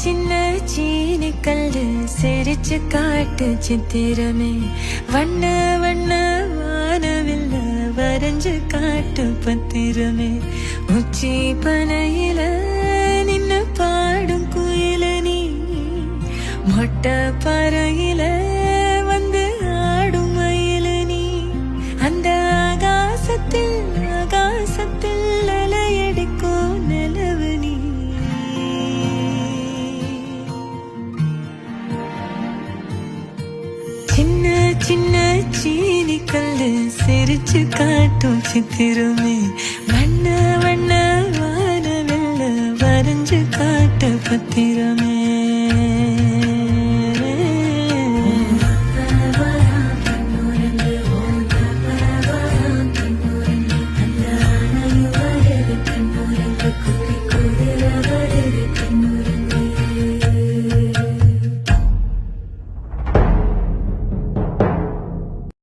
சின்ன சீனி கல்லு சிரிச்சு காட்டு சித்திரமே வண்ண வண்ண வானவில்ல வரைஞ்சு காட்டு பத்திரமே உச்சி பனையில நின்னு பாடும் குயில நீ மொட்டை பறையில வந்து ஆடும் மயில நீ அந்த ஆகாசத்தில் ஆகாசத்தில் அலையடிக்கும் நிலவு நீ சின்ன சின்ன சீனி கல்லு சிரிச்சு காட்டும் சித்திரமே வண்ண வண்ண வானவில்ல வரைஞ்சு காட்டு பத்திரமே